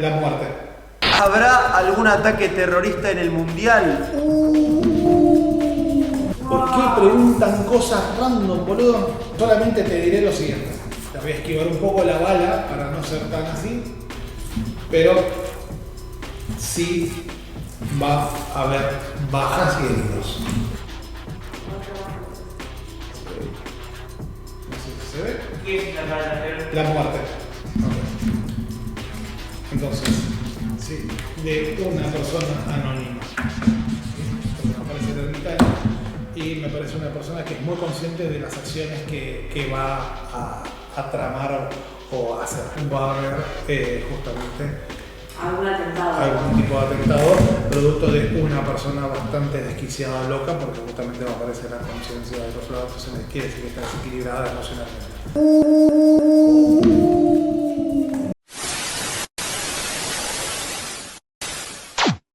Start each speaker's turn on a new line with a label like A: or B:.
A: La muerte.
B: ¿Habrá algún ataque terrorista en el mundial?
A: ¿Por qué preguntan cosas random, boludo? Solamente te diré lo siguiente. Te voy a esquivar un poco la bala para no ser tan así. Pero sí va a haber bajas y heridos. No sé si se ve.
C: ¿Qué es la palabra?
A: La muerte. Okay. Entonces, sí, de una persona anónima. Porque me parece la ermitaña y me parece una persona que es muy consciente de las acciones que va a tramar o a hacer. Va a haber justamente algún tipo de atentado producto de una persona bastante desquiciada, loca, porque justamente va a aparecer la conciencia de los lados, entonces quiere decir que está desequilibrada emocionalmente.